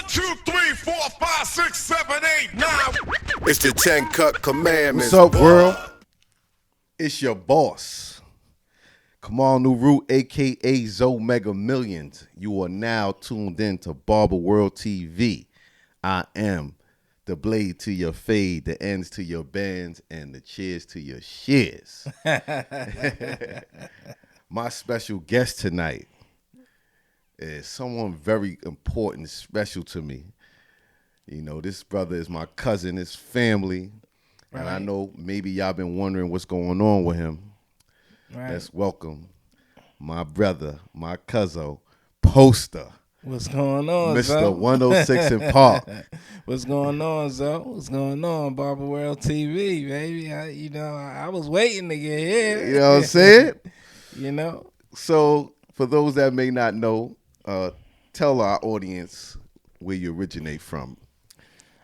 2, 3, 4, 5, 6, 7, 8, 9. It's the 10 Cut Commandments. What's up, boy. world? It's your boss, Kamal Nuru, a.k.a. Zo Mega Millions. You are now tuned in to Barber World TV. I am the blade to your fade, the ends to your bands, and the cheers to your shears. My special guest tonight is someone very important, special to me. You know, this brother is my cousin, his family. Right. And I know maybe y'all been wondering what's going on with him. Right. Let's welcome my brother, my cousin, Posta. What's going on, Mr. Zo? 106 in Park. What's going on, Zo? What's going on, Barber World TV, baby? I was waiting to get here. You know what I'm saying? You know? So, for those that may not know, tell our audience where you originate from.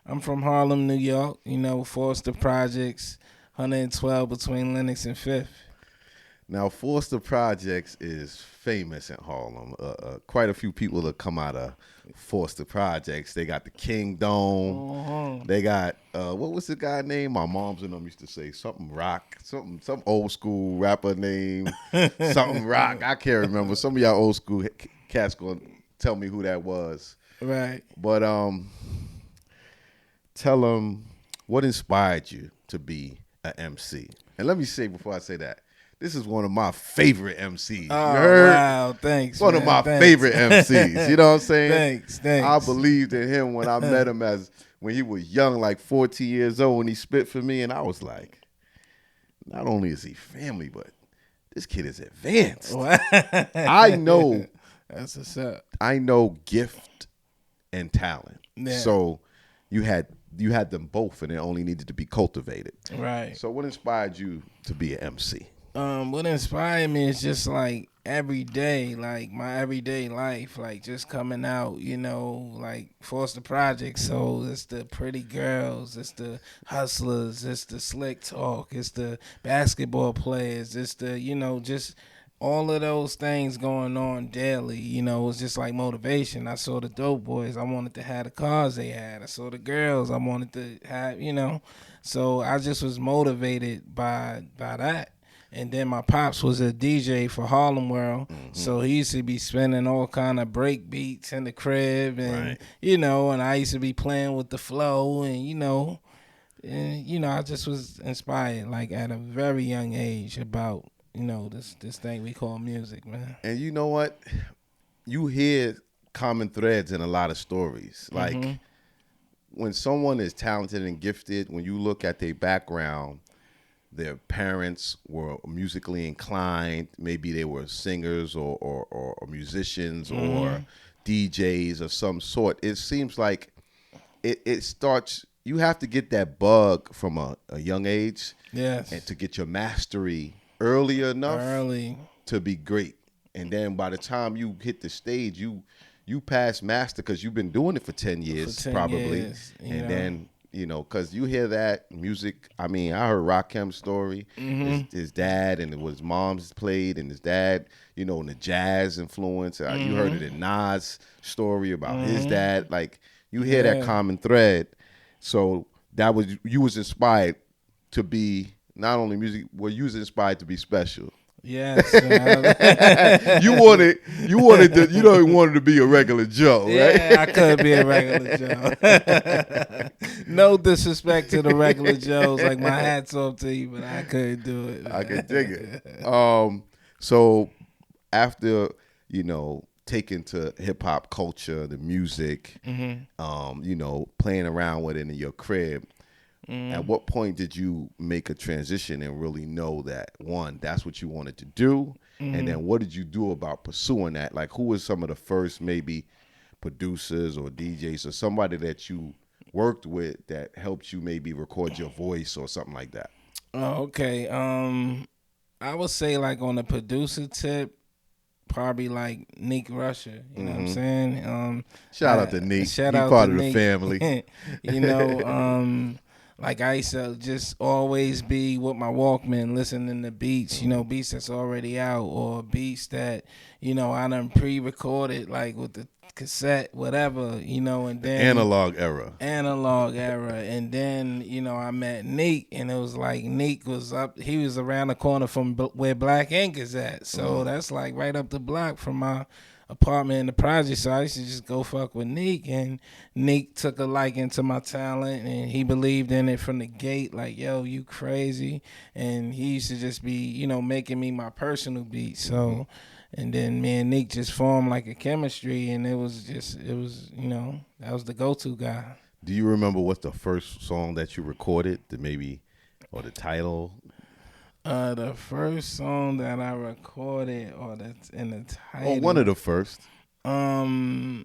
I'm from Harlem, New York. You know, Foster Projects, 112 between Lenox and 5th. Now, Foster Projects is famous in Harlem. Quite a few people that come out of Foster Projects. They got the King Dome. They got, what was the guy name? My moms and them used to say something rock, some old school rapper name, something rock. I can't remember. Some of y'all old school cats gonna tell me who that was. Right. But tell them what inspired you to be an MC. And let me say before I say that, this is one of my favorite MCs. Oh, you heard? Wow, thanks. One of my favorite MCs. You know what I'm saying? Thanks. I believed in him when I met him when he was young, like 14 years old, and he spit for me, and I was like, not only is he family, but this kid is advanced. I know. That's what's up. I know gift and talent. Yeah. So you had them both, and it only needed to be cultivated. Right. So what inspired you to be an MC? What inspired me is just like every day, like my everyday life, like just coming out, you know, like Foster Projects. So it's the pretty girls, it's the hustlers, it's the slick talk, it's the basketball players, it's the, you know, just all of those things going on daily. You know, it's just like motivation. I saw the dope boys, I wanted to have the cars they had. I saw the girls, I wanted to have, you know. So I just was motivated by that. And then my pops was a DJ for Harlem World, so he used to be spinning all kind of break beats in the crib, and you know, and I used to be playing with the flow, and you know, I just was inspired, like at a very young age, about this thing we call music, man. And you know what? You hear common threads in a lot of stories, like when someone is talented and gifted, when you look at their background. Their parents were musically inclined. Maybe they were singers or musicians or DJs of some sort. It seems like it starts. You have to get that bug from a young age, yes, and to get your mastery early enough to be great. And then by the time you hit the stage, you pass master because you've been doing it for 10 years, probably, and then. You know, because you hear that music. I mean, I heard Rakim's story. His dad and what his mom's played, and his dad, you know, and the jazz influence. You heard it in Nas' story about his dad. Like, you hear that common thread. So you was inspired to be not only music, you was inspired to be special. Yes. You wanted to be a regular Joe, right? Yeah, I could be a regular Joe. No disrespect to the regular Joes, like my hat's off to you, but I couldn't do it. I could dig it. So after, taking to hip hop culture, the music, playing around with it in your crib, at what point did you make a transition and really know that, one, that's what you wanted to do? And then what did you do about pursuing that? Like, who was some of the first maybe producers or DJs or somebody that you worked with that helped you maybe record your voice or something like that? Oh, okay. I would say, like, on the producer tip, probably like Neek Rusher, you know what I'm saying? Shout out to Neek. Shout He's out part to of Neek. the family. like I used to just always be with my Walkman listening to beats, beats that's already out or beats that, I done pre-recorded like with the cassette, whatever, and then Analog era. And then, I met Neek, and it was like Neek was he was around the corner from where Black Ink is at. So that's like right up the block from my apartment in the project. So I used to just go fuck with Neek, and Neek took a liking to my talent, and he believed in it from the gate, like, yo, you crazy. And he used to just be, making me my personal beat. So and then me and Neek just formed like a chemistry, and that was the go-to guy. Do you remember what's the first song that you recorded, or the title? The first song that I recorded, or that's in the title. Oh, one of the first. The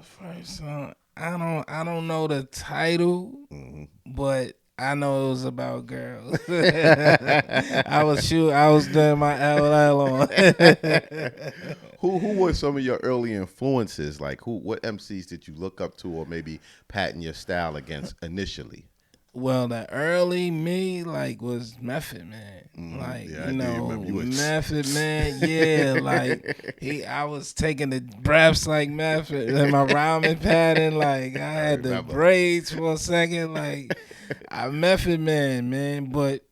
first song, I don't know the title, but I know it was about girls. I was doing my LL on. Who were some of your early influences? Like what MCs did you look up to, or maybe pattern your style against initially? Well, the early me was Method Man, Method Man. Yeah, I was taking the breaths like Method and my rhyming pattern. Like I had the braids for a second. I Method Man, but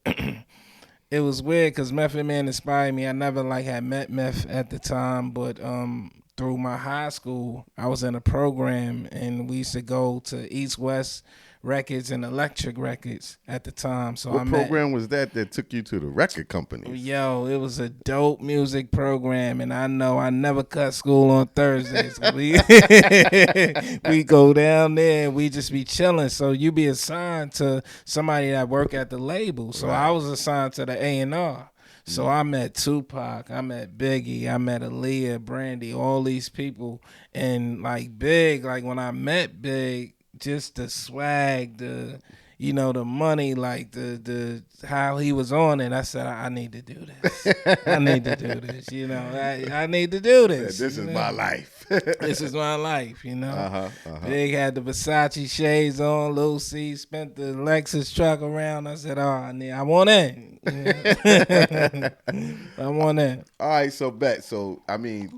it was weird because Method Man inspired me. I never had met Meth at the time, but through my high school, I was in a program, and we used to go to East West Records and Electric Records at the time. So what program was that took you to the record company? Yo, it was a dope music program, and I know I never cut school on Thursdays. We go down there and we just be chilling. So you be assigned to somebody that work at the label. So I was assigned to the A&R. So I met Tupac, I met Biggie, I met Aaliyah, Brandy, all these people. And Big, when I met Big, just the swag, the money, the how he was on it. I said, I need to do this. I need to do this. I need to do this. This is my life. This is my life. Big had the Versace shades on. Lil C spent the Lexus truck around. I said, I want in. I want in. All right, so bet. So I mean,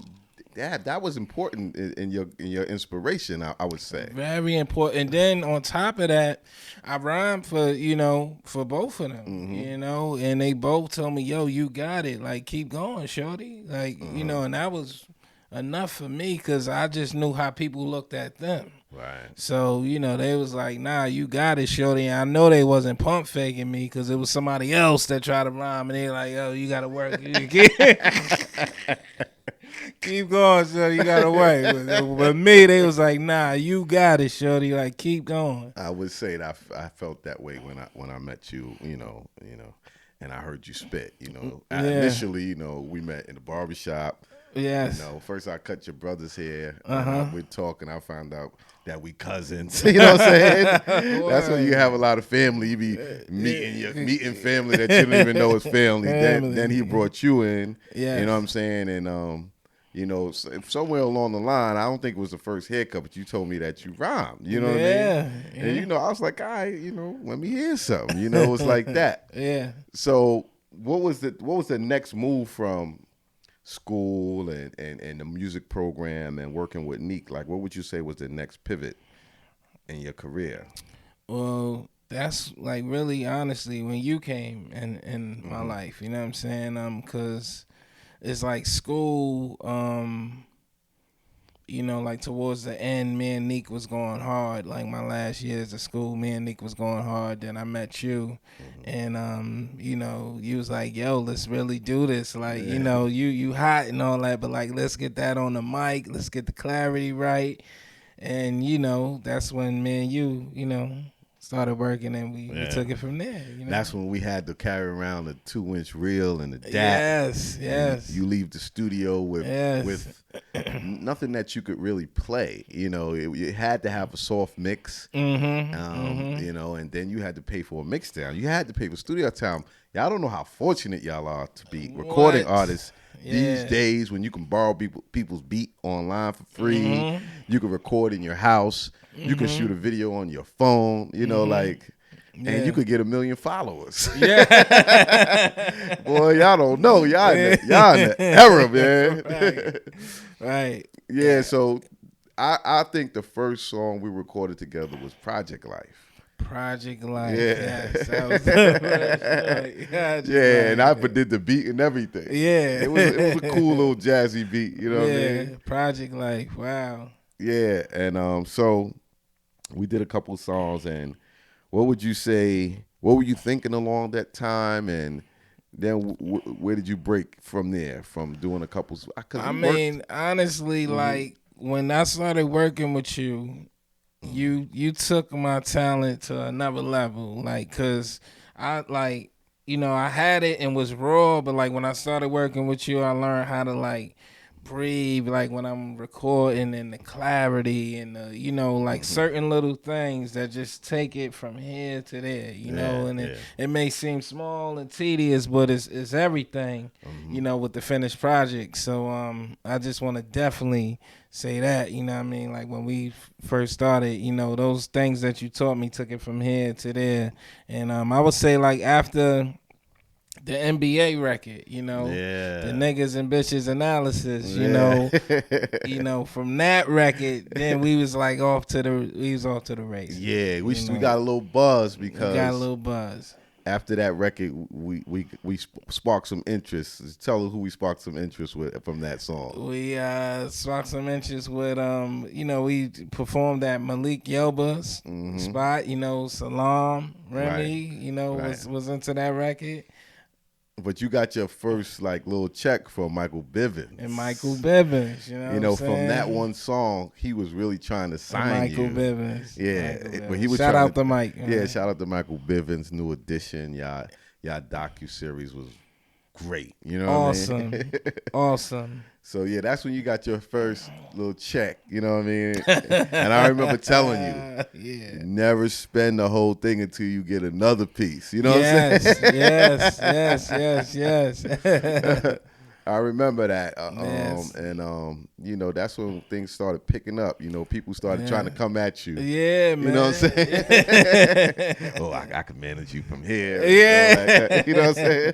that was important in your inspiration, I would say. Very important. And then on top of that, I rhymed for both of them, and they both told me, yo, you got it. Keep going, shorty. And that was enough for me because I just knew how people looked at them. Right. So, they was like, nah, you got it, shorty. And I know they wasn't pump faking me because it was somebody else that tried to rhyme, and they like, yo, you got to work. Keep going, shorty. You gotta work. But me, they was like, nah, you got it, shorty. Keep going. I would say that I felt that way when I met you, and I heard you spit. Initially, we met in the barbershop. Yes. First I cut your brother's hair. We're talking. I found out that we cousins. You know what I'm saying? That's when you have a lot of family. You be meeting family that you don't even know is family. Then he brought you in. Yes. You know what I'm saying? And somewhere along the line, I don't think it was the first haircut, but you told me that you rhymed. You know what I mean? Yeah. And I was like, all right, let me hear something. It's like that. Yeah. So what was the next move from school and the music program and working with Neek? What would you say was the next pivot in your career? Well, that's really honestly when you came in my life. You know what I'm saying? Because it's school, towards the end, me and Neek was going hard. My last years of school, me and Neek was going hard. Then I met you, and you was like, yo, let's really do this. You hot and all that, but let's get that on the mic. Let's get the clarity right. And that's when me and you started working, and we took it from there. That's when we had to carry around the 2-inch reel and the DAT. Yes. You leave the studio with nothing that you could really play. You had to have a soft mix. And then you had to pay for a mix down. You had to pay for studio time. Y'all don't know how fortunate y'all are to be recording artists These days when you can borrow people's beat online for free, you can record in your house, you can shoot a video on your phone, you know, like, and you could get 1 million followers. Yeah. Boy, y'all don't know. Y'all in the era, man. Right. Yeah, so I think the first song we recorded together was Project Life. Project Life. Yeah. Yes, that was the first and I did the beat and everything. Yeah. It was a cool little jazzy beat, you know what I mean? Project Life. Wow. Yeah, and so we did a couple of songs, and what would you say, what were you thinking along that time, and then where did you break from there, from doing a couple? I mean, honestly, like, when I started working with you, you took my talent to another level, like, cause I like, you know, I had it and was raw, but like when I started working with you, I learned how to like breathe, like when I'm recording, and the clarity and the, you know, like certain little things that just take it from here to there, you know, and it may seem small and tedious, but it's everything, you know, with the finished project. So I just want to definitely say that, you know what I mean, like when we first started, you know, those things that you taught me took it from here to there. And I would say, like, after the NBA record, you know, the niggas and bitches analysis, you know, from that record, then we was like off to the races. Yeah, we got a little buzz because we got a little buzz. After that record, we sparked some interest. Tell her who we sparked some interest with from that song. We sparked some interest with you know, we performed at Malik Yoba's spot. You know, Salam Remy, you know, was into that record. But you got your first like little check from Michael Bivins. And Michael Bivins, you know from that one song, he was really trying to sign Michael Bivins. Yeah, but he was shout out to Mike. Yeah, shout out to Michael Bivins. New Edition, y'all docu-series was great. You know what I mean? Awesome. So yeah, that's when you got your first little check. You know what I mean? And I remember telling you, never spend the whole thing until you get another piece. You know what I'm saying? Yes. I remember that, and you know, that's when things started picking up. You know, people started trying to come at you. Yeah, man. You know what I'm saying? Oh, I can manage you from here. Yeah, you know what I'm saying?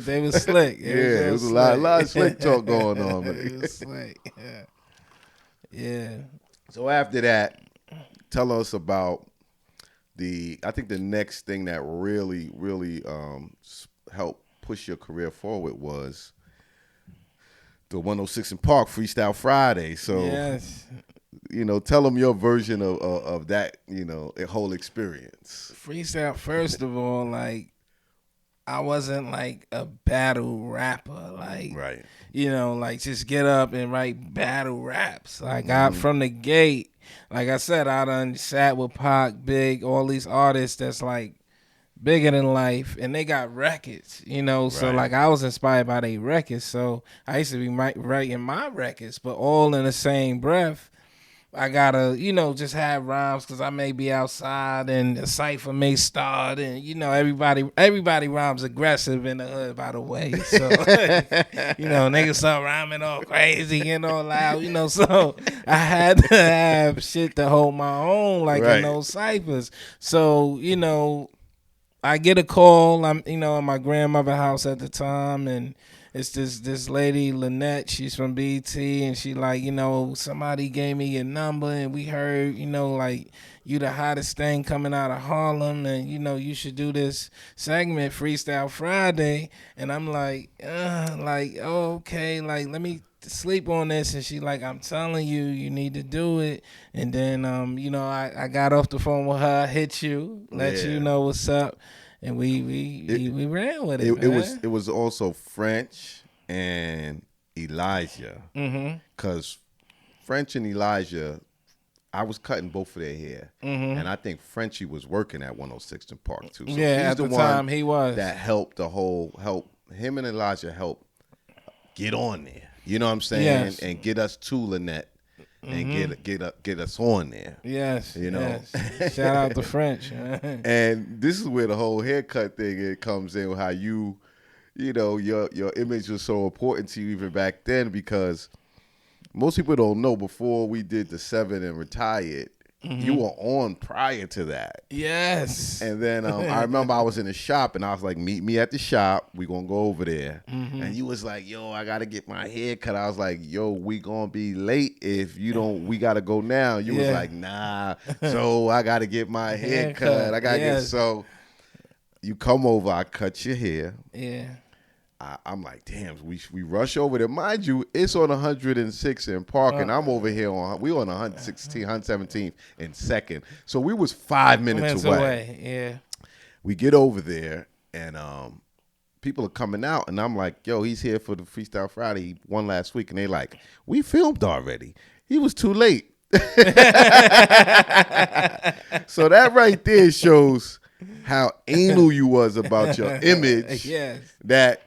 They was slick. It was a lot of slick talk going on. It was slick. Yeah. So after that, tell us about I think the next thing that really helped push your career forward was the 106 in Park Freestyle Friday. So, you know, tell them your version of that, you know, the whole experience. Freestyle, first of all, like, I wasn't like a battle rapper, like, you know, like just get up and write battle raps. Like, from the gate, like I said, I done sat with Pac, Big, all these artists that's like bigger than life, and they got records, you know, so like I was inspired by their records, so I used to be writing my records, but all in the same breath, I gotta, you know, just have rhymes, because I may be outside and a cypher may start, and, you know, everybody rhymes aggressive in the hood, by the way, so, you know, niggas start rhyming all crazy and all loud, you know, so I had to have shit to hold my own, like in those cyphers, so, you know, I get a call. I'm, you know, at my grandmother's house at the time, and it's this lady, Lynette. She's from BT, and she like, you know, somebody gave me your number, and we heard, you know, like, you the hottest thing coming out of Harlem, and, you know, you should do this segment, Freestyle Friday. And I'm like, oh, okay, like, let me sleep on this. And she like, I'm telling you, you need to do it. And then, you know, I got off the phone with her, hit you, let you know what's up. And we ran with it. It was also French and Elijah. Because French and Elijah, I was cutting both of their hair. And I think Frenchie was working at 106 in Park too. So he's at the time he was. That helped him and Elijah helped get on there. You know what I'm saying? And get us to Lynette. And get us on there. You know. Shout out to French. And this is where the whole haircut thing comes in, how you you know, your image was so important to you even back then because most people don't know before we did the 7 and retired, you were on prior to that. Yes. And then I remember I was in the shop and I was like, meet me at the shop. We gonna go over there. And you was like, yo, I gotta get my hair cut. I was like, yo, we gonna be late if you don't. We gotta go now. You was like, nah. So I gotta get my hair cut. I gotta get so. You come over. I cut your hair. Yeah. I'm like, damn, we rush over there. Mind you, it's on 106 in Park, and I'm over here we on 116, 117th in Second. So we was 5 minutes away. Yeah. We get over there, and people are coming out, and I'm like, yo, he's here for the Freestyle Friday. He won last week, and they like, we filmed already. He was too late. So that right there shows how anal you was about your image. Yes. That,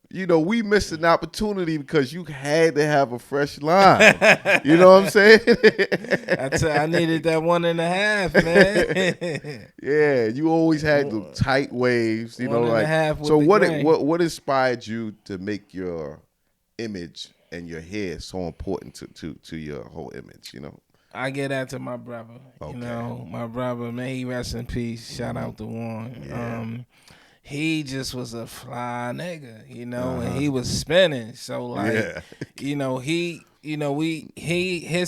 you know, we missed an opportunity because you had to have a fresh line. You know what I'm saying? I needed that 1.5, man. Yeah, you always had the tight waves. You know, like so. What inspired you to make your image and your hair so important to your whole image? You know. I get that to my brother. Okay. You know, my brother, may he rest in peace. Shout out to Warren. Yeah. He just was a fly nigga, you know, and he was spinning. So like, you know, his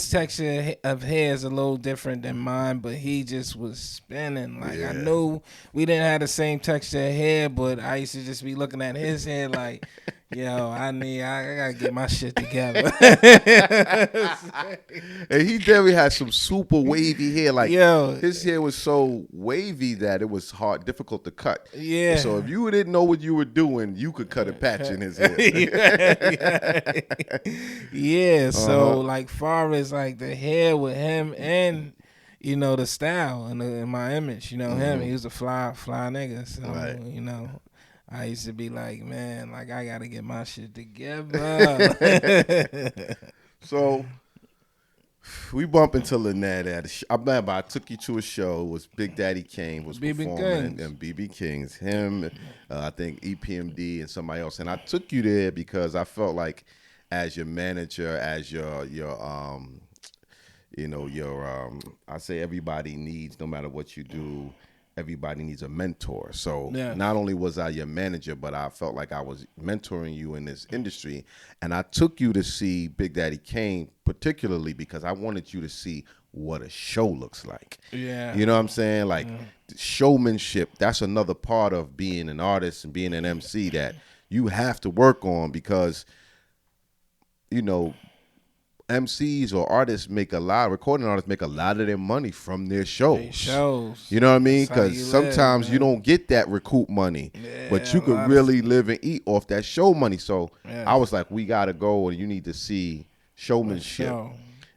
texture of hair is a little different than mine, but he just was spinning. Like I knew we didn't have the same texture of hair, but I used to just be looking at his hair like, yo, I gotta get my shit together. And he definitely had some super wavy hair. Like, yo, his hair was so wavy that it was difficult to cut. Yeah. And so if you didn't know what you were doing, you could cut a patch in his hair. Yeah. So like, far as like the hair with him and, you know, the style and my image, you know, him, he was a fly nigga. So, you know, I used to be like, man, like I gotta get my shit together. So we bump into Lynette at a I remember I took you to a show. It was Big Daddy Kane was performing and BB King's him, I think EPMD and somebody else. And I took you there because I felt like as your manager, as your you know, I say everybody needs, no matter what you do, everybody needs a mentor. So not only was I your manager, but I felt like I was mentoring you in this industry. And I took you to see Big Daddy Kane, particularly because I wanted you to see what a show looks like. Yeah. You know what I'm saying? Like showmanship, that's another part of being an artist and being an MC that you have to work on because, you know, MCs or artists recording artists make a lot of their money from their shows. You know what I mean? Because sometimes you don't get that recoup money, but you could really live and eat off that show money. So I was like, we got to go and you need to see showmanship.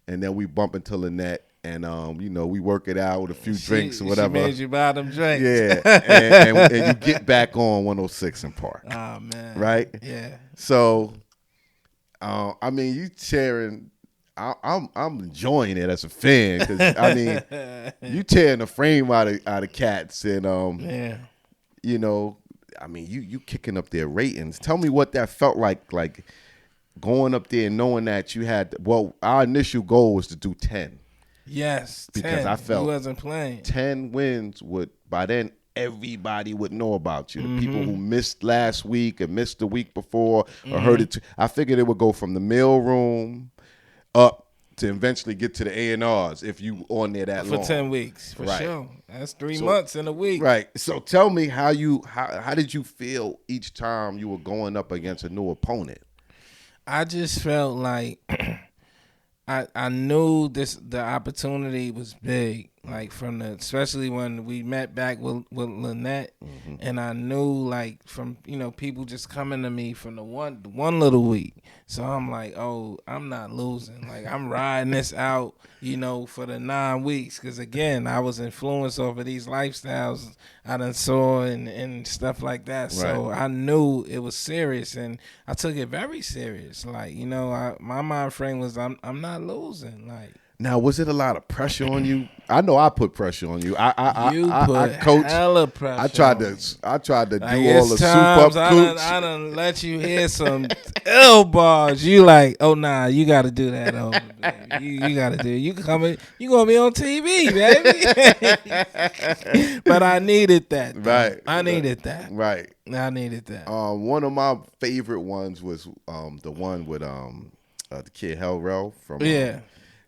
And then we bump into Lynette and, you know, we work it out with a few drinks or whatever. She made you buy them drinks. Yeah. and you get back on 106 in Park. Oh, man. Right? Yeah. So, I mean, you sharing... I'm enjoying it as a fan because I mean you tearing the frame out of cats and you know, I mean you kicking up their ratings. Tell me what that felt like going up there and knowing that you had our initial goal was to do 10. Yes, because 10. I felt he wasn't playing 10 wins would by then everybody would know about you. The people who missed last week and missed the week before or heard it. I figured it would go from the mail room up to eventually get to the A&Rs if you on there that long. For 10 weeks, for sure. That's 3 months in a week. Right. So tell me how did you feel each time you were going up against a new opponent? I just felt like I knew the opportunity was big. Like especially when we met back with Lynette, and I knew like from people just coming to me from the one little week. So I'm like, oh, I'm not losing. Like I'm riding this out, for the 9 weeks. Because again, I was influenced over these lifestyles I done saw and stuff like that. So I knew it was serious, and I took it very serious. Like my mind frame was I'm not losing. Like. Now, was it a lot of pressure on you I know I put pressure on you. I coach. Hella pressure. I tried to like, do all the soup up cooch. I done let you hear some ill bars. You like, oh nah, you got to do that over, baby. You got to do it. You gonna be on TV, baby. But I needed that. Though. Right. I needed that. Right. I needed that. One of my favorite ones was the one with the kid Hellrell from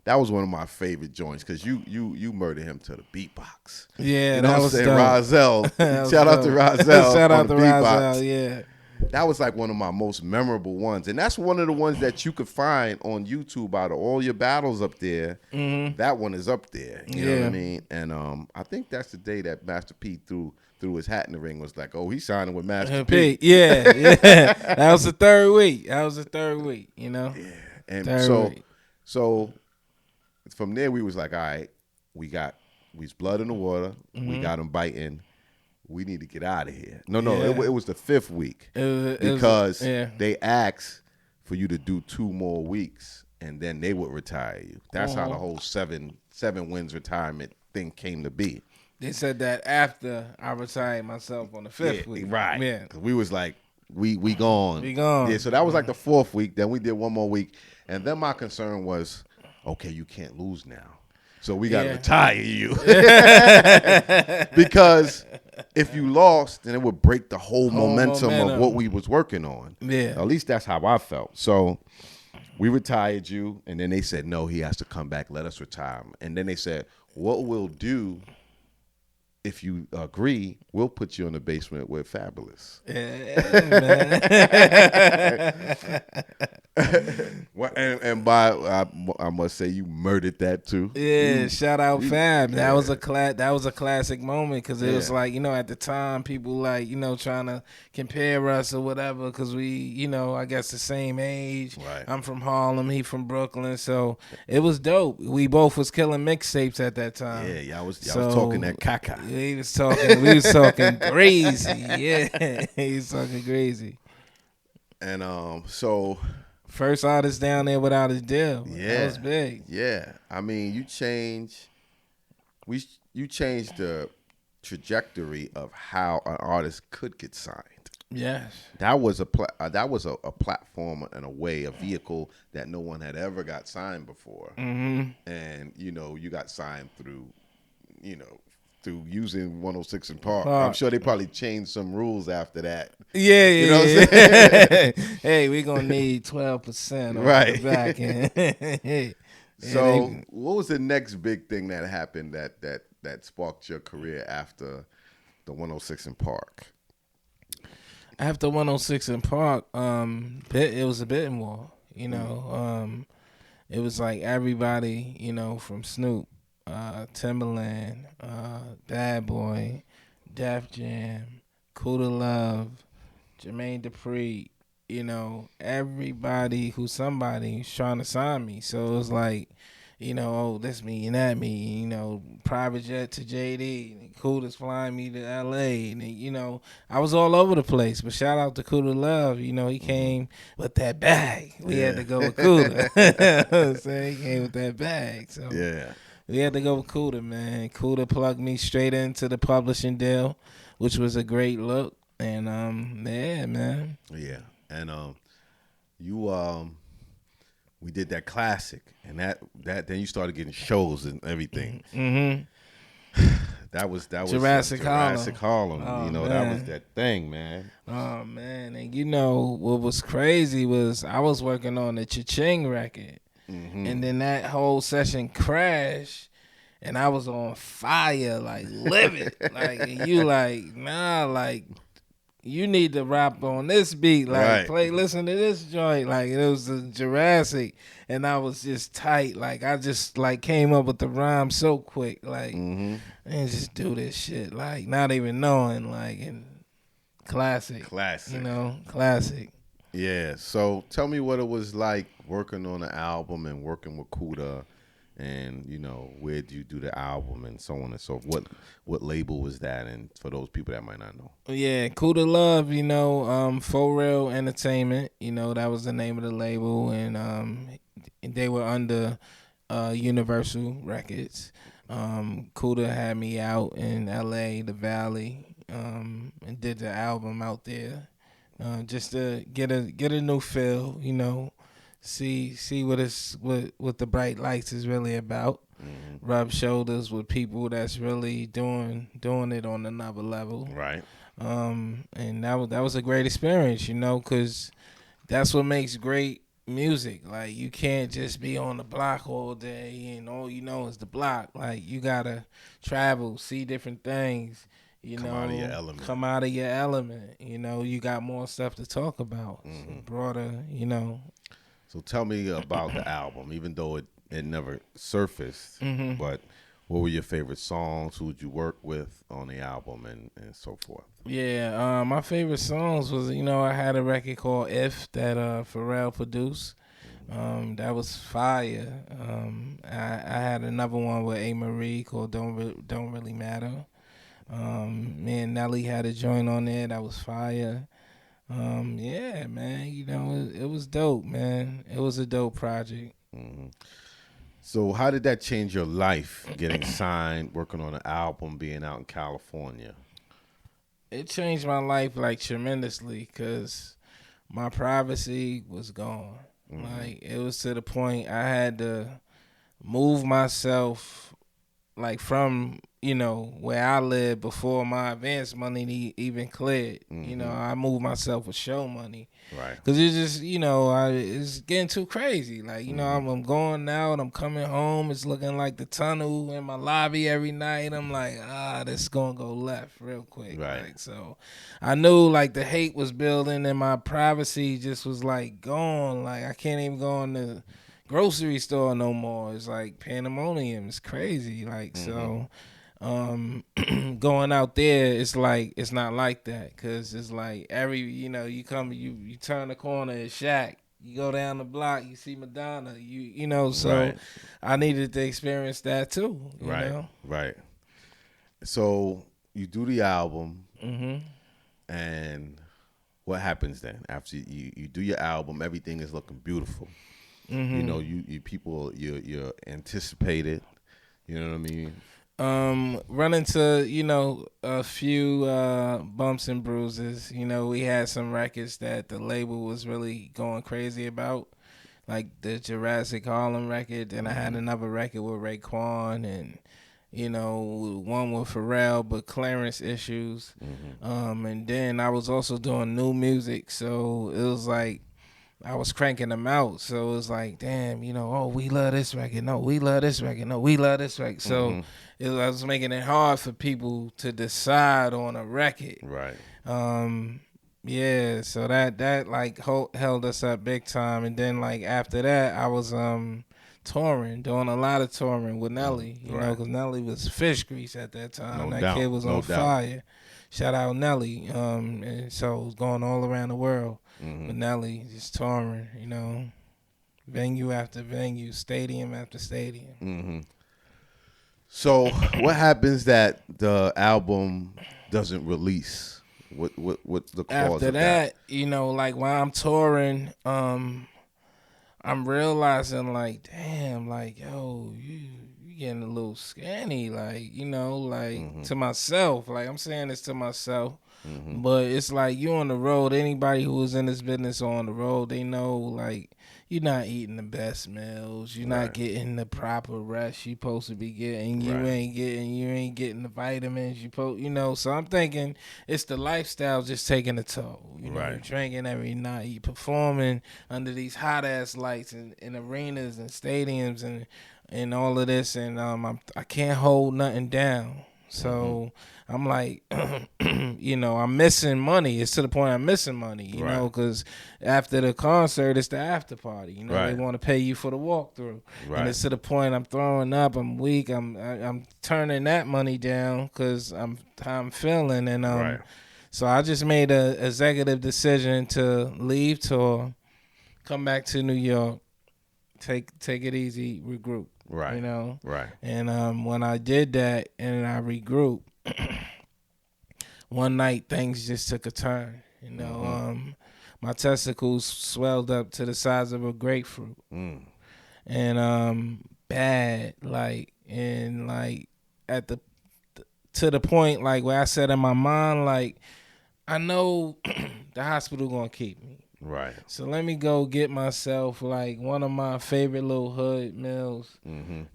that was one of my favorite joints because you murdered him to the beatbox. Yeah, you know that what was I'm saying? dope. Rozelle. Shout out to Rozelle. Shout out to beatbox. Rozelle, yeah. That was like one of my most memorable ones. And that's one of the ones that you could find on YouTube out of all your battles up there. Mm-hmm. That one is up there. You know what I mean? And I think that's the day that Master P threw his hat in the ring, was like, oh, he's signing with Master P. Yeah. That was the third week. You know? Yeah. And third so from there we was like, all right, we was blood in the water. Mm-hmm. We got him biting. We need to get out of here. No, it was the 5th week because they asked for you to do 2 more weeks and then they would retire you. That's how the whole 7 wins retirement thing came to be. They said that after I retired myself on the 5th week. Right. Yeah. Because we was like, we gone. We gone. Yeah, so that was like the 4th week. Then we did 1 more week. And then my concern was, okay, you can't lose now. So we got to retire you. Because if you lost, then it would break the whole momentum of what we was working on. Yeah. At least that's how I felt. So we retired you, and then they said, no, he has to come back. Let us retire him. And then they said, what we'll do, if you agree, we'll put you in the basement with Fabulous. and I must say, you murdered that too. Yeah, shout out Fab. That was a classic moment because it was like, at the time people like trying to compare us or whatever because we I guess the same age. Right. I'm from Harlem, he from Brooklyn, so it was dope. We both was killing mixtapes at that time. Yeah, y'all was talking that caca. We was talking crazy. Yeah, he was talking crazy. And so first artist down there without a deal. Yeah, that was big. Yeah, I mean, you changed the trajectory of how an artist could get signed. Yes, that was a platform and a vehicle that no one had ever got signed before. Mm-hmm. And you got signed through using 106 in Park. I'm sure they probably changed some rules after that. Yeah, you know what I'm saying? Hey, we're gonna need 12% right the back end. So, what was the next big thing that happened that sparked your career after the 106 in Park? After 106 in Park, it was a bidding war. It was like everybody, from Snoop, Timberland, Bad Boy, Def Jam, Cool Love, Jermaine Dupri, everybody who's somebody's trying to sign me. So it was like, oh, this me and that me, private jet to JD, Coolest flying me to LA. And, I was all over the place, but shout out to Cool Love. He came with that bag. We had to go with Cooler. So he came with that bag. So yeah. We had to go with Cuda, man. Cuda plugged me straight into the publishing deal, which was a great look. And yeah, man. Yeah. And we did that classic, and that then you started getting shows and everything. Mm-hmm. That was Jurassic Harlem. Oh, that was that thing, man. Oh man. And what was crazy was I was working on the Cha-Ching record. Mm-hmm. And then that whole session crashed, and I was on fire, like livid. Like you, you need to rap on this beat, like listen to this joint, like it was a Jurassic, and I was just tight, like I just came up with the rhyme so quick, like and just do this shit, like not even knowing, like and classic, classic. Yeah, so tell me what it was like working on an album and working with Kuda, and where did you do the album and so on and so forth. What label was that, and for those people that might not know? Yeah, Kuda Love, Fo Reel Entertainment, that was the name of the label, and they were under Universal Records. Kuda had me out in LA, the Valley, and did the album out there. Just to get a new feel, you know, see what the bright lights is really about. Rub shoulders with people that's really doing it on another level. Right. And that was a great experience, you know, because that's what makes great music. Like, you can't just be on the block all day and all you know is the block. Like, you gotta travel, see different things. Come out of your element. Come out of your element. You know, you got more stuff to talk about. So broader, you know. So tell me about the album, even though it never surfaced. But what were your favorite songs? Who would you work with on the album and so forth? Yeah, my favorite songs was, you know, I had a record called If that Fo Reel produced. That was fire. I had another one with A. Marie called Don't Really Matter. Me and Nelly had a joint on there that was fire. Yeah, man, you know, it was dope, man. It was a dope project. So how did that change your life, getting signed, working on an album, being out in California? It changed my life, like, tremendously, because my privacy was gone. Like, it was to the point I had to move myself, like, from, you know, where I lived before my advance money even cleared. You know, I moved myself with show money. Right. Because it's just, you know, it's getting too crazy. Like, you know, I'm going out, I'm coming home, it's looking like the tunnel in my lobby every night. I'm like, this is going to go left real quick. Right. Like, so I knew, like, the hate was building and my privacy just was, like, gone. Like, I can't even go in the grocery store no more. It's like pandemonium. It's crazy. Like, so going out there, it's like, it's not like that, because it's like you know, you turn the corner, it's Shaq, you go down the block, you see Madonna, you know, so Right. I needed to experience that too, you know? Right. So you do the album, and what happens then after you do your album? Everything is looking beautiful. You know, you people you're anticipated. You know what I mean? Run into, you know, a few bumps and bruises. You know, we had some records that the label was really going crazy about, like the Jurassic Harlem record, and I had another record with Raekwon, and, you know, one with Pharrell, but clearance issues. And then I was also doing new music, so it was like I was cranking them out. So it was like, damn, you know, oh, we love this record. No, we love this record. No, we love this record. So I was making it hard for people to decide on a record. Right. Yeah, so that like held us up big time. And then, like, after that, I was touring, doing a lot of touring with Nelly, you know, because Nelly was fish grease at that time. That kid was on fire. Shout out Nelly. And so it was going all around the world with Nelly, just touring, you know, venue after venue, stadium after stadium. So what happens that the album doesn't release? What's the cause After of that? You know, like, while I'm touring, I'm realizing, like, damn, like, yo, you getting a little scanny, like, you know, like, to myself. Like, I'm saying this to myself, but it's like, you on the road. Anybody who is in this business on the road, they know, like, you're not eating the best meals. You're not getting the proper rest you're supposed to be getting. You ain't getting the vitamins you know. So I'm thinking it's the lifestyle just taking a toll. You know, you're drinking every night. You performing under these hot ass lights in arenas and stadiums and all of this, and I can't hold nothing down. So I'm like, you know, I'm missing money. It's to the point I'm missing money, you know, because after the concert, it's the after party. You know, they want to pay you for the walkthrough, and it's to the point I'm throwing up. I'm weak. I'm turning that money down because I'm feeling, and so I just made a executive decision to leave tour, come back to New York, take it easy, regroup. You know? And when I did that and I regrouped, one night things just took a turn. You know, my testicles swelled up to the size of a grapefruit. And bad, like, and like at the to the point like where I said in my mind, like I know the hospital gonna keep me. Right. So let me go get myself like one of my favorite little hood meals.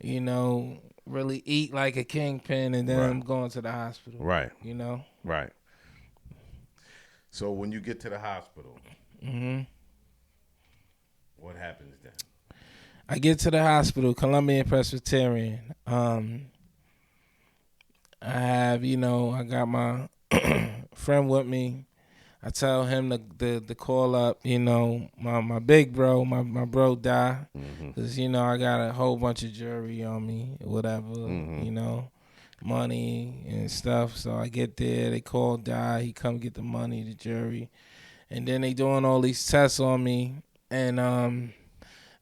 You know, really eat like a kingpin, and then I'm going to the hospital. Right. You know. Right. So when you get to the hospital, what happens then? I get to the hospital, Colombian Presbyterian. I have, I got my friend with me. I tell him to call up, my big bro, my bro died. Because, I got a whole bunch of jewelry on me, whatever, money and stuff. So I get there, they call die, he come get the money, the jewelry. And then they doing all these tests on me. And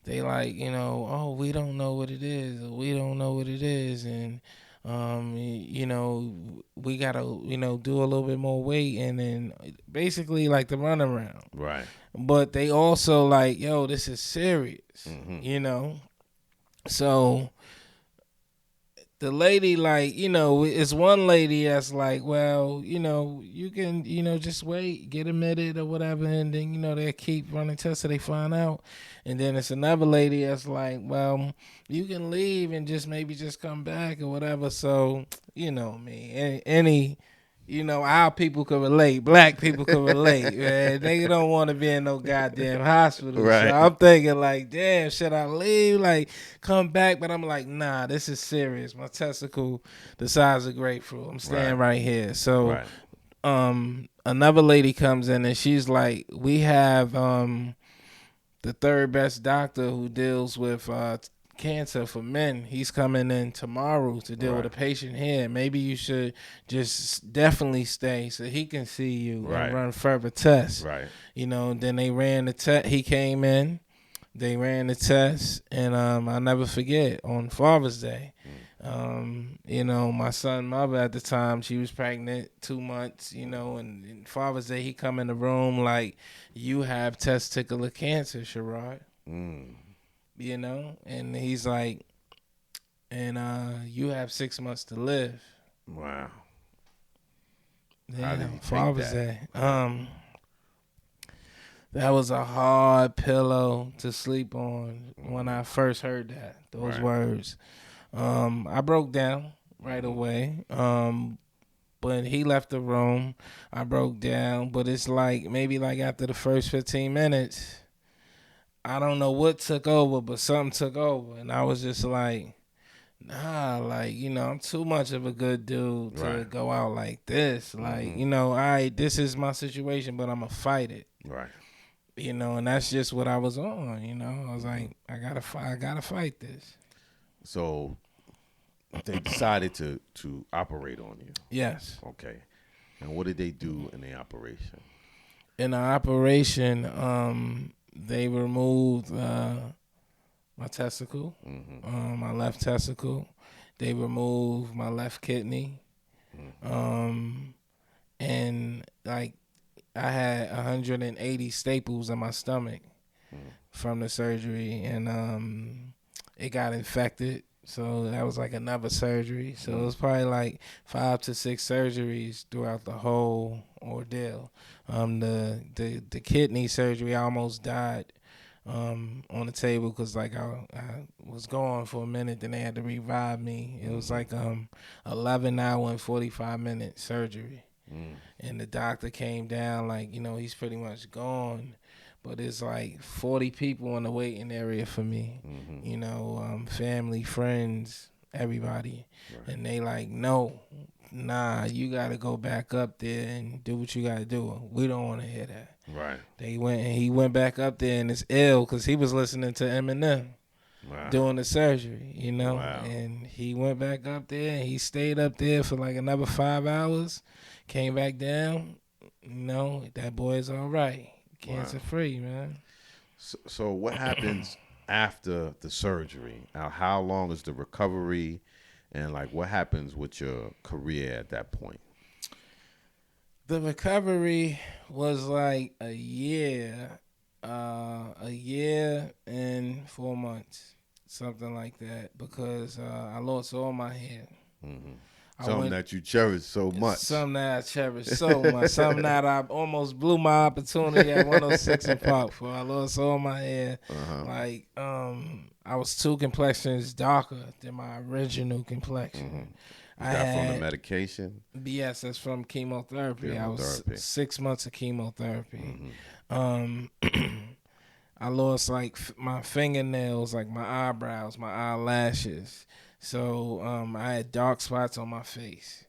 they like, oh, we don't know what it is. We don't know what it is. And, we got to, do a little bit more weight. And then basically like the runaround. Right. But they also like, yo, this is serious, So the lady, like, it's one lady that's like, well, you can, just wait, get admitted or whatever, and then, they'll keep running tests till they find out. And then it's another lady that's like, well, you can leave and maybe just come back or whatever. So, me, any our people can relate. Black people can relate, man. They don't want to be in no goddamn hospital. Right. So I'm thinking like, damn, should I leave? Like, come back? But I'm like, nah, this is serious. My testicle the size of grapefruit. I'm staying right here. So another lady comes in and she's like, we have the third best doctor who deals with cancer for men. He's coming in tomorrow to deal with a patient here. Maybe you should just definitely stay so he can see you and run further tests. Right. Then they ran the test. He came in, they ran the test, and I'll never forget on Father's Day. My son's mother at the time, she was pregnant 2 months, and Father's Day, he come in the room like, you have testicular cancer, Sherrod. And he's like, and you have 6 months to live. Wow. Yeah, Father's Day. That was a hard pillow to sleep on when I first heard those words. I broke down right away. When he left the room, I broke down. But it's like, maybe like after the first 15 minutes, I don't know what took over, but something took over. And I was just like, nah, like, I'm too much of a good dude to go out like this. Like, this is my situation, but I'm going to fight it. Right. And that's just what I was on, I was like, I gotta fight this. So they decided to operate on you. Yes. Okay. And what did they do in the operation? In the operation, they removed my testicle, my left testicle. They removed my left kidney. And like I had 180 staples in my stomach from the surgery, and it got infected. So that was like another surgery. So it was probably like 5 to 6 surgeries throughout the whole ordeal. The kidney surgery, I almost died on the table because like I was gone for a minute. Then they had to revive me. It was like 11-hour and 45-minute surgery. And the doctor came down like, he's pretty much gone. But it's like 40 people in the waiting area for me, family, friends, everybody. Right. And they like, no, nah, you got to go back up there and do what you got to do. We don't want to hear that. Right. He went back up there and it's ill because he was listening to Eminem doing the surgery, Wow. And he went back up there and he stayed up there for like another 5 hours, came back down, that boy's all right. Cancer free, man. So what happens after the surgery? Now, how long is the recovery, and like what happens with your career at that point? The recovery was like a year and 4 months. something like that, because I lost all my hair. Something that you cherish so much. Something that I cherish so much. Something that I almost blew my opportunity at 106 in Park for. I lost all my hair. Like, I was 2 complexions darker than my original complexion. Is that from the medication? Yes, that's from chemotherapy. I was 6 months of chemotherapy. I lost like my fingernails, like my eyebrows, my eyelashes. So I had dark spots on my face.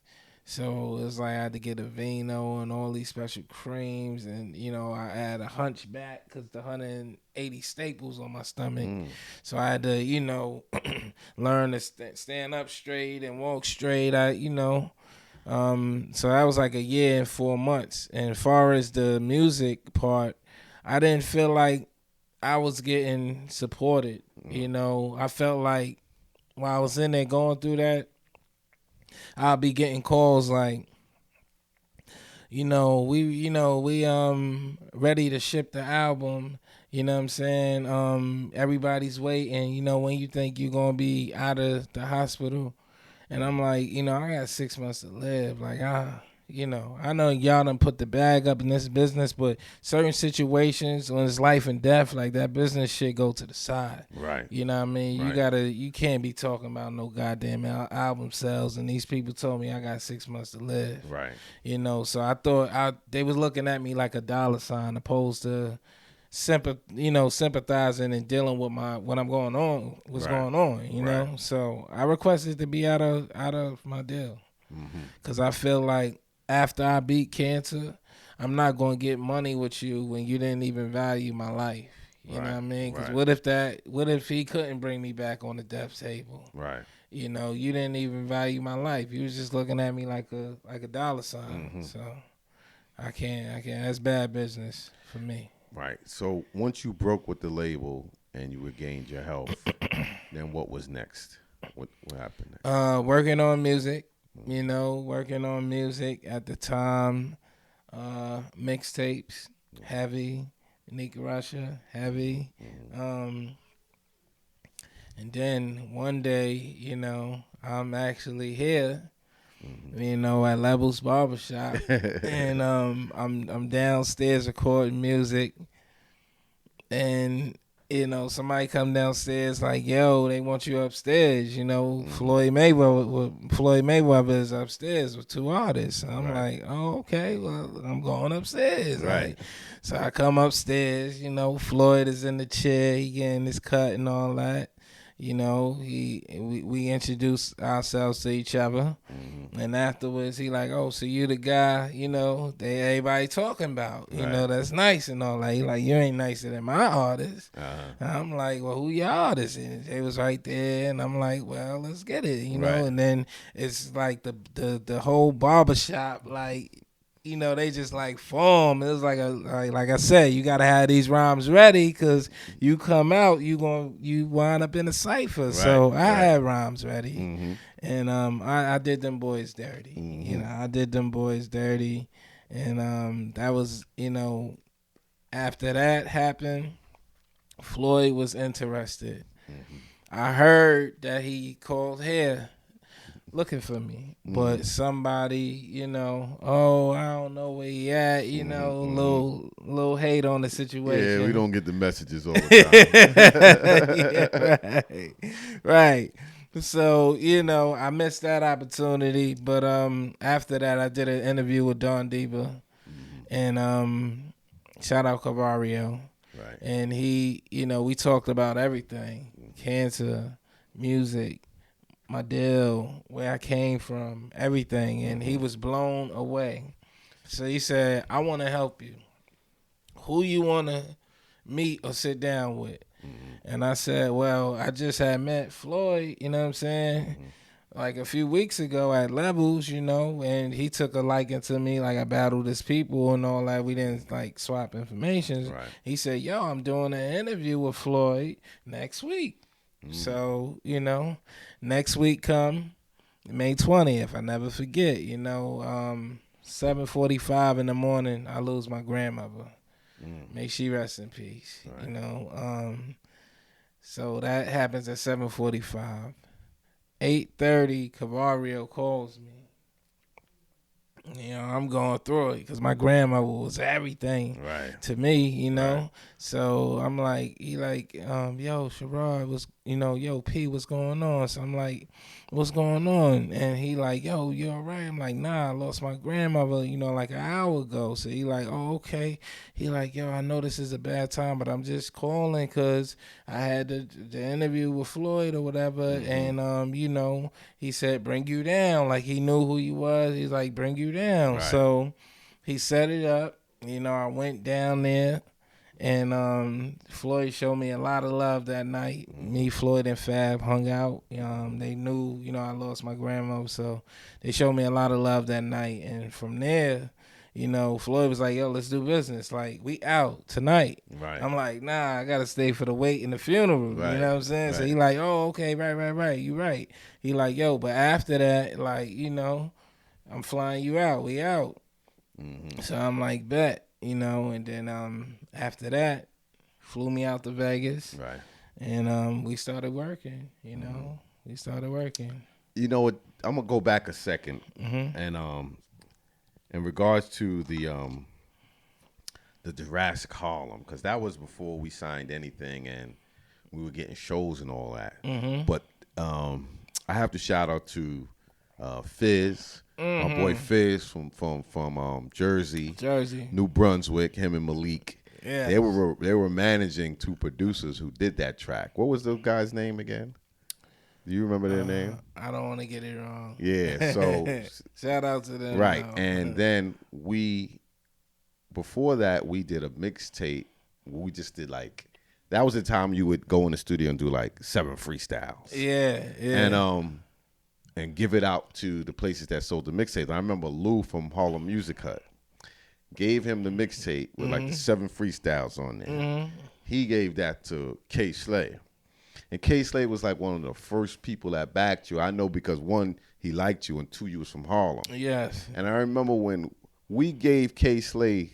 So it was like I had to get a Vino and all these special creams. And, you know, I had a hunchback because the 180 staples on my stomach. So I had to, you know, learn to stand up straight and walk straight. So that was like a year and 4 months. And as far as the music part, I didn't feel like I was getting supported. You know, I felt like while I was in there going through that, I'll be getting calls like, we ready to ship the album. You know what I'm saying? Everybody's waiting. You know, when you think you're gonna be out of the hospital, and I'm like, I got 6 months to live. Like, I know y'all done put the bag up in this business, but certain situations when it's life and death, like that business shit go to the side. Right. You know what I mean? Right. You can't be talking about no goddamn album sales, and these people told me I got 6 months to live. Right. So I thought they was looking at me like a dollar sign opposed to sympathizing and dealing with going on, going on, you know? So I requested to be out of my deal. Because I feel like after I beat cancer, I'm not going to get money with you when you didn't even value my life. You know what I mean? Because what if he couldn't bring me back on the death table? Right. You didn't even value my life. You was just looking at me like a dollar sign. So I can't. That's bad business for me. Right. So once you broke with the label and you regained your health, then what was next? What happened next? Working on music. Working on music at the time. Mixtapes, heavy. Nick Russia, heavy. And then one day, I'm actually here, at Levels Barbershop, and I'm downstairs recording music, and somebody come downstairs like, yo, they want you upstairs. Floyd Mayweather is upstairs with 2 artists. And I'm like, oh, okay, well, I'm going upstairs. Right. So I come upstairs, Floyd is in the chair, he getting his cut and all that. We introduced ourselves to each other, and afterwards he like, oh, so you the guy, everybody talking about, that's nice and all that. He like, you ain't nicer than my artist. And I'm like, well, who your artist? And they was right there, and I'm like, well, let's get it, And then it's like the whole barbershop, like, they just like form. It was like like I said, you gotta have these rhymes ready because you come out, you wind up in a cipher. Right, so I had rhymes ready, and I did them boys dirty. I did them boys dirty, and that was after that happened, Floyd was interested. I heard that he called here looking for me, but somebody, oh, I don't know where he at, little hate on the situation. Yeah, we don't get the messages all the time. Yeah, right. So, I missed that opportunity, but after that, I did an interview with Don Diva, and shout out Cavario. Right. And he, we talked about everything, cancer, music, my deal, where I came from, everything, and he was blown away. So he said, I want to help you. Who you want to meet or sit down with? And I said, well, I just had met Floyd, you know what I'm saying? Like a few weeks ago at Levels, and he took a liking to me, like I battled his people and all that. We didn't like swap information. Right. He said, yo, I'm doing an interview with Floyd next week. So, next week come May 20th, I never forget, 7:45 in the morning, I lose my grandmother. May she rest in peace, right. So that happens at 7:45. 8:30, Cavario calls me. You know, I'm going through it because my grandmother was everything to me, you know. Right. So I'm like, he like, yo, Sherrod, yo, P, what's going on? So I'm like, what's going on? And he like, yo, you all right? I'm like, nah, I lost my grandmother, like an hour ago. So he like, oh, okay. He like, yo, I know this is a bad time, but I'm just calling because I had the interview with Floyd or whatever, and he said bring you down, like he knew who you was. He's like, bring you down. Right. So he set it up. I went down there, and Floyd showed me a lot of love that night. Me, Floyd, and Fab hung out. They knew, I lost my grandmother, so they showed me a lot of love that night. And from there, Floyd was like, yo, let's do business. Like, we out tonight. Right. I'm like, nah, I got to stay for the wake and the funeral. Right. You know what I'm saying? Right. So he like, oh, okay, right. You right. He like, yo, but after that, like, I'm flying you out. We out. Mm-hmm. So I'm like, bet, and then after that, flew me out to Vegas. Right. And we started working, We started working. You know what? I'm going to go back a second. Mm-hmm. And in regards to the Jurassic Harlem, because that was before we signed anything and we were getting shows and all that. Mm-hmm. But I have to shout out to Fizz, my boy Fizz from Jersey, New Brunswick. Him and Malik. Yeah, they were managing two producers who did that track. What was the guy's name again? Do you remember their name? I don't want to get it wrong. Yeah, so shout out to them. Right, and then before that, we did a mixtape. We just did that was the time you would go in the studio and do 7 freestyles. Yeah. And give it out to the places that sold the mixtapes. I remember Lou from Harlem Music Hut gave him the mixtape with the 7 freestyles on there. Mm-hmm. He gave that to K. Slay. And K. Slay was one of the first people that backed you. I know because 1, he liked you, and 2, you was from Harlem. Yes. And I remember when we gave K. Slay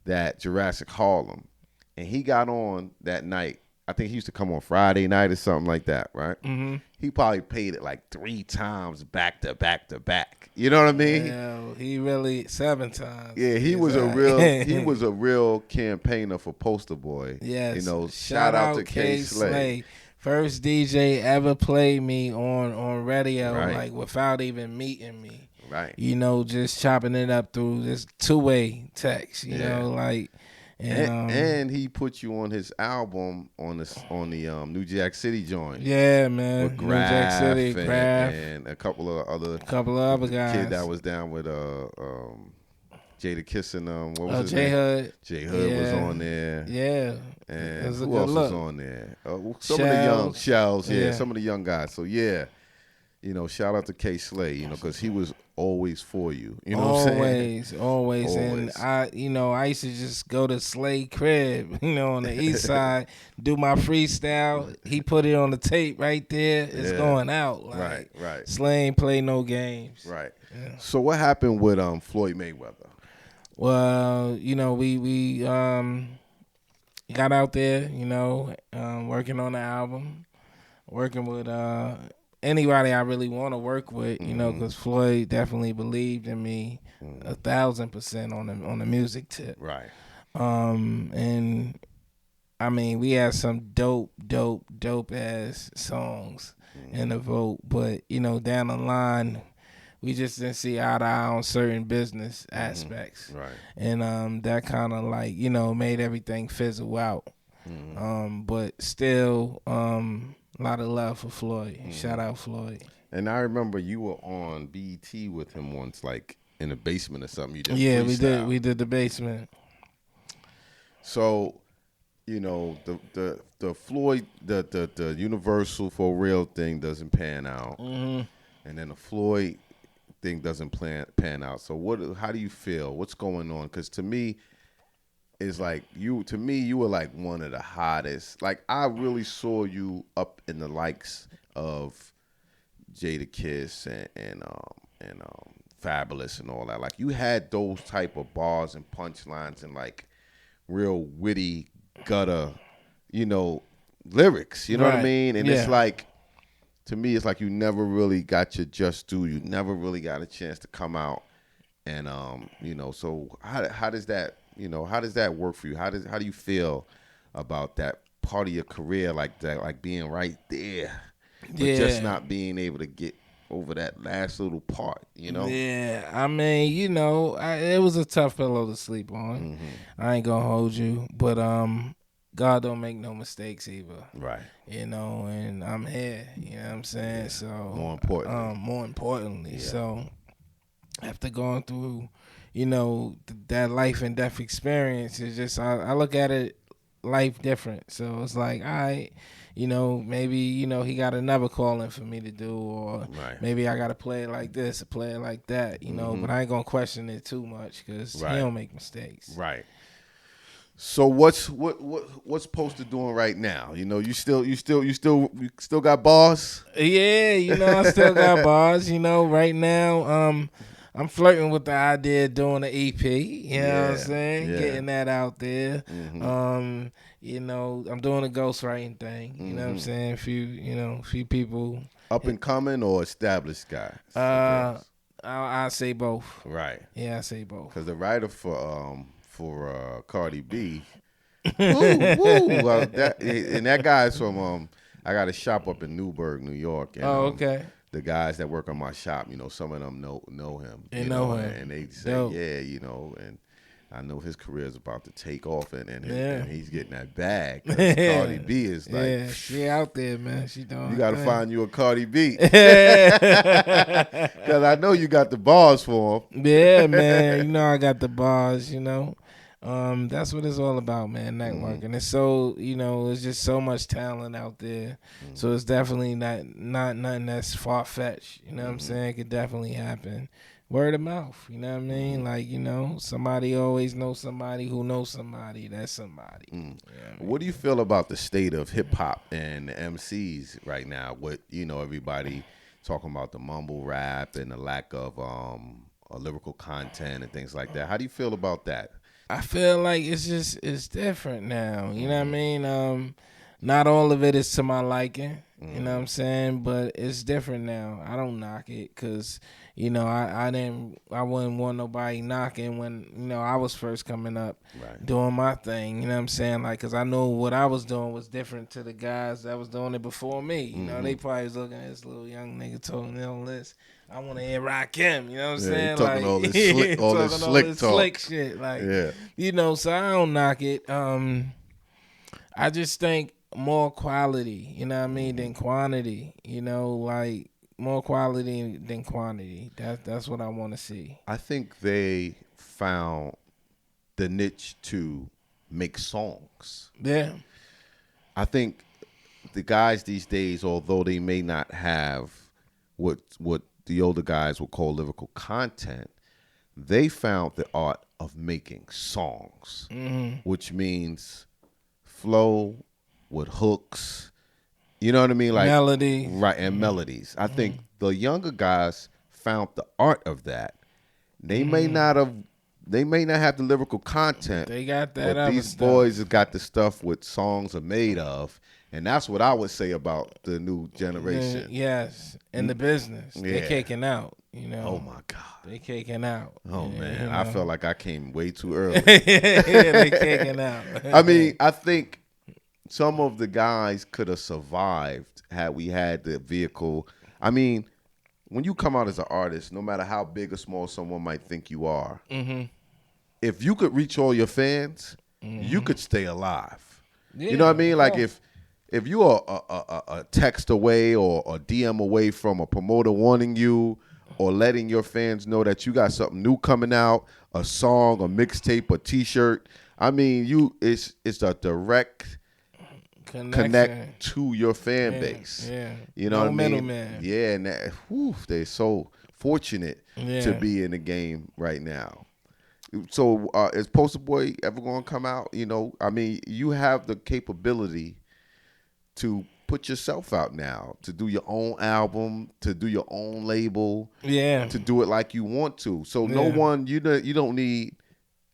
that Jurassic Harlem, and he got on that night. I think he used to come on Friday night or something like that, right? Mm-hmm. He probably paid it 3 times back to back to back. You know what I mean? Yeah, he really 7 times. Yeah, he was a real campaigner for Posta Boy. Yes. Shout out to K. Slay. First DJ ever played me on radio, right, without even meeting me. Right. Just chopping it up through this 2-way text. You know. And he put you on his album on the New Jack City joint. Yeah, man. With Graf, New Jack City, Graf, and a couple of other guys. Kid that was down with Jada Kiss and what was his J Hood. J Hood was on there. Yeah. And who else was on there? Some of the young Shells, some of the young guys. So yeah, shout out to K. Slay, because he was always for you. You know what I'm saying? Always. And I used to just go to Slay crib, on the east side, do my freestyle. He put it on the tape right there. It's going out. Right. Slay ain't play no games. Right. Yeah. So what happened with Floyd Mayweather? Well, we got out there, working on the album, working with anybody I really want to work with, because Floyd definitely believed in me 1,000% on the music tip. Right. And I mean, we had some dope ass songs in the vote, but down the line, we just didn't see eye to eye on certain business aspects. Right. And that kind of made everything fizzle out. But still, a lot of love for Floyd. Shout out Floyd. And I remember you were on BET with him once, in the basement or something. You did. Yeah, freestyle. We did the basement. So, the Floyd, the Universal Fo Reel thing doesn't pan out, and then the Floyd thing doesn't pan out. So how do you feel? What's going on? Because to me, it's you were one of the hottest. I really saw you up in the likes of Jada Kiss and Fabulous and all that. You had those type of bars and punchlines and real witty gutter, lyrics. You know what I Right. mean? And Yeah. it's like, to me, it's like you never really got your just due. You never really got a chance to come out. And you know, so how does that, you know, how does that work for you? How do you feel about that part of your career, like that, like being right there, but just not being able to get over that last little part, you know? Yeah, I mean, you know, it was a tough pillow to sleep on. I ain't gonna hold you, but God don't make no mistakes either. Right. You know, and I'm here. You know what I'm saying? Yeah. So More importantly. So after going through, you know, that life and death experience, it's just I look at it life different. So it's like, all right, you know, maybe, you know, he got another calling for me to do, or maybe I got to play it like this or play it like that, you know, but I ain't going to question it too much because he don't make mistakes. Right. So what's Posta doing right now? You know, you still got bars? Yeah, you know, I still got bars, you know, right now, I'm flirting with the idea of doing an EP, you know what I'm saying? Yeah. Getting that out there. You know, I'm doing a ghostwriting thing, you know what I'm saying? Few people. Up and coming or established guys? I say both. Right. Yeah, I say both. Because the writer for Cardi B, that guy's from I got a shop up in Newburgh, New York. And, okay. The guys that work on my shop, you know, some of them know him. They know him. And they say, yeah, you know, and I know his career is about to take off, and he's getting that bag. Cardi B is like, she out there, man. She doing. You got to find you a Cardi B, because I know you got the bars for him. Yeah, man. You know I got the bars. You know, that's what it's all about, man. Networking. It's so, you know, there's just so much talent out there. So it's definitely not nothing that's far fetched. You know what I'm saying? It could definitely happen. Word of mouth, you know what I mean? Like, you know, somebody always knows somebody who knows somebody. That's somebody. You know what I mean? What do you feel about the state of hip hop and MCs right now? With, you know, everybody talking about the mumble rap and the lack of lyrical content and things like that. How do you feel about that? I feel like it's different now. You know what I mean? Not all of it is to my liking. You know what I'm saying? But it's different now. I don't knock it because, you know, I wouldn't want nobody knocking when, you know, I was first coming up doing my thing. You know what I'm saying? Like, because I know what I was doing was different to the guys that was doing it before me. You know, they probably was looking at this little young nigga talking on this. I want to hear Rakim. You know what I'm saying? Talking like, all this slick talk. Slick shit. Like, you know, so I don't knock it. I just think more quality, you know what I mean, than quantity. You know, like more quality than quantity. That's what I want to see. I think they found the niche to make songs. Yeah. I think the guys these days, although they may not have what the older guys would call lyrical content, they found the art of making songs, which means flow with hooks, you know what I mean, like melody, right, and melodies. I think the younger guys found the art of that. They may not have the lyrical content. They got that. But these boys have got the stuff what songs are made of, and that's what I would say about the new generation. Yes, in the business, they're caking out. You know. Oh my God. They caking out. Oh man, you know? I felt like I came way too early. They caking out. I mean, I think some of the guys could have survived had we had the vehicle. I mean, when you come out as an artist, no matter how big or small someone might think you are, if you could reach all your fans, you could stay alive. Yeah, you know what I mean? Like if you are a text away or a DM away from a promoter wanting you or letting your fans know that you got something new coming out, a song, a mixtape, a T-shirt, I mean, it's a direct connect to your fan base. Yeah. You know what I mean? Middleman. Yeah, and they're so fortunate to be in the game right now. So is Posta Boy ever going to come out? You know, I mean, you have the capability to put yourself out now, to do your own album, to do your own label, to do it like you want to. So no one, you don't need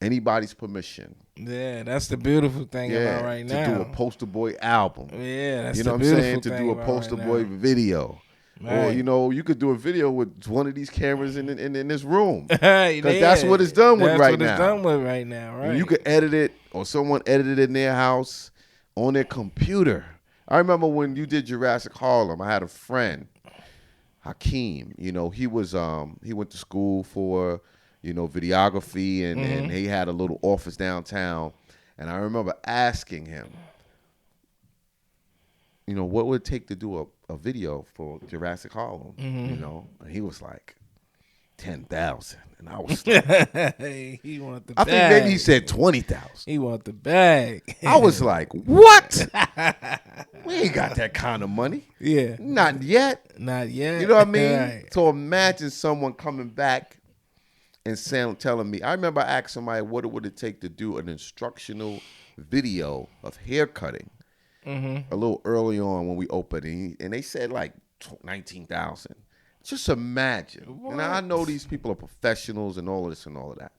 anybody's permission. Yeah, that's the beautiful thing about right now. To do a Posta Boy album. Yeah, that's you know the what I'm beautiful saying? To thing do a about Posta right Boy now. video. Right. Or, you could do a video with one of these cameras in this room. Because that's what it's done with right now. That's what it's done with right now, right? And you could edit it, or someone edited it in their house on their computer. I remember when you did Jurassic Harlem, I had a friend, Hakeem. He went to school for, videography, and he had a little office downtown. And I remember asking him, what would it take to do a video for Jurassic Harlem? And he was like, 10,000. And I was like, he want the I bag. think maybe he said 20,000. He want the bag. I was like, what? We ain't got that kind of money. Yeah. Not yet. Not yet. You know what I mean? Right. So imagine someone coming back and telling me. I remember I asked somebody, what would it take to do an instructional video of hair cutting a little early on when we opened, and they said like 19,000. Just imagine. What? And I know these people are professionals and all of this and all of that,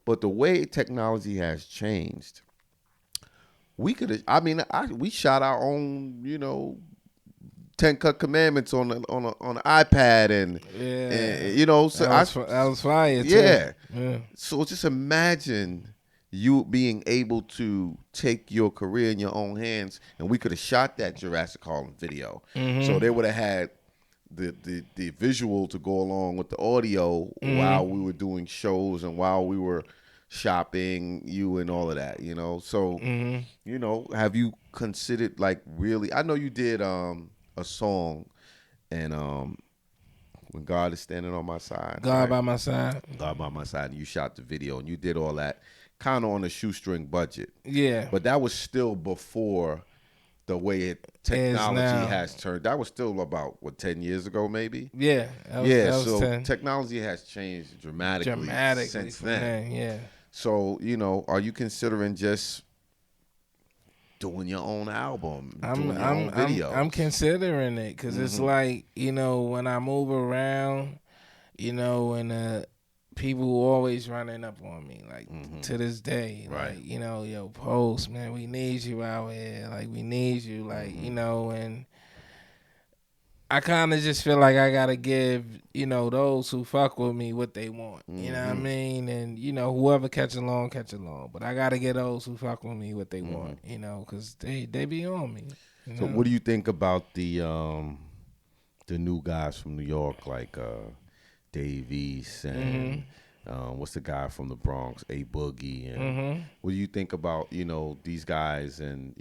but the way technology has changed, we could. We shot our own, 10 Cut Commandments on an iPad, and so that was fire too. Yeah. So just imagine you being able to take your career in your own hands, and we could have shot that Jurassic Harlem video. So they would have had the visual to go along with the audio while we were doing shows and while we were shopping you and all of that, So, have you considered really? I know you did a song, and when God is standing on my side, God by my side, and you shot the video and you did all that kind of on a shoestring budget. Yeah, but that was still before the way technology has turned. That was still about 10 years ago, maybe. Yeah, that was so 10. Technology has changed dramatically since then. Yeah. So are you considering just doing your own album, doing your own videos? I'm considering it because it's like when I move around, and people always running up on me to this day, right? Yo, Post, man, we need you out here, we need you, and I kind of just feel like I gotta give those who fuck with me what they want, you know what I mean, and whoever catch along, but I gotta get those who fuck with me what they want, because they be on me. So what do you think about the new guys from New York, like Dave East and what's the guy from the Bronx, A Boogie, and what do you think about these guys? And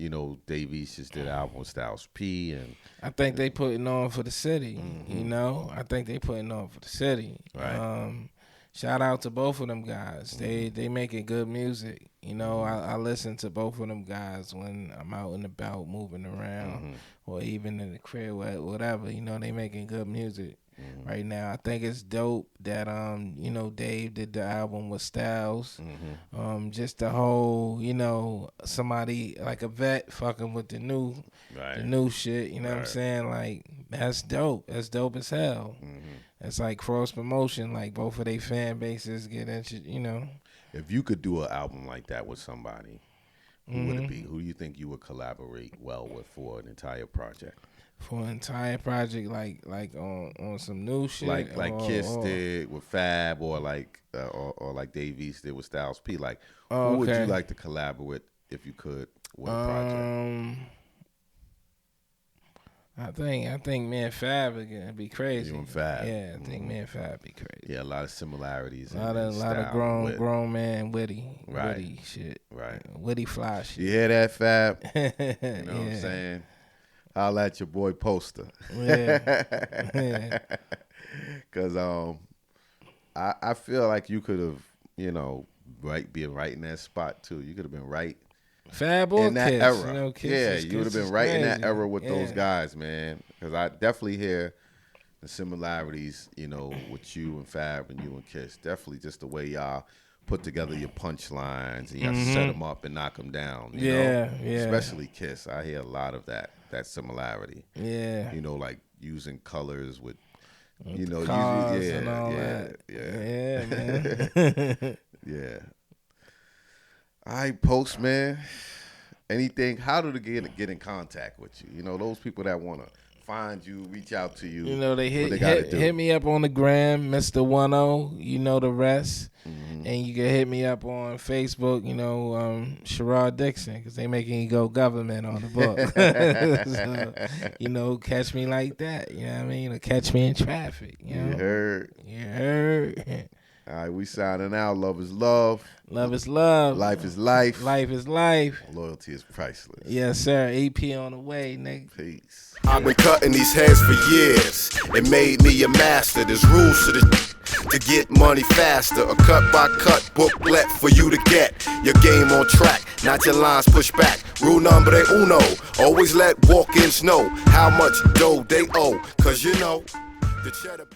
Dave East just did an album with Styles P, and I think they putting on for the city. I think they putting on for the city. Right. Shout out to both of them guys. They making good music. I listen to both of them guys when I'm out and about moving around, or even in the crib, whatever. They making good music. Right now, I think it's dope that Dave did the album with Styles. Just the whole somebody like a vet fucking with the new shit. You know what I'm saying? That's dope. That's dope as hell. It's like cross promotion. Both of their fan bases get into. If you could do an album like that with somebody, who would it be? Who do you think you would collaborate well with for an entire project? For an entire project, like on some new shit, like Kiss did with Fab, or like Dave East did with Styles P. Who would you like to collaborate with if you could with a project? I think me and Fab would be crazy. You and Fab, yeah. I think me and Fab be crazy. Yeah, a lot of similarities. A lot of grown man witty shit. Right, witty fly shit. You hear that, Fab? You know what I'm saying? Holla at your boy Posta. Yeah. Cause I feel like you could have, been right in that spot too. You could have been right Fab or in that Kiss, era. Kiss you would have been right in that era with those guys, man. Cause I definitely hear the similarities, with you and Fab and you and Kiss. Definitely just the way y'all put together your punchlines and you set them up and knock them down. You know? Especially Kiss. I hear a lot of that similarity. Yeah. Like using colors with, the cars and all that. Yeah, man. yeah. right, Post, man. Anything? How do they get in contact with you? You know, those people that want to find you, reach out to you. You know, they what they gotta do. hit me up on the gram, Mr. 10. You know the rest. And you can hit me up on Facebook, you know, Sherrod Dixon, because they making you go government on the book. So, you know, catch me like that. You know what I mean? Or catch me in traffic. You know? You heard. All right, we signing out. Love is love. Love is love. Life is life. Life is life. Loyalty is priceless. Yes, sir. AP on the way, nigga. Peace. I've been cutting these heads for years. It made me a master. There's rules to get money faster. A cut by cut booklet for you to get your game on track, not your lines pushed back. Rule number uno, always let walk-ins know how much dough they owe. Cause you know, the cheddar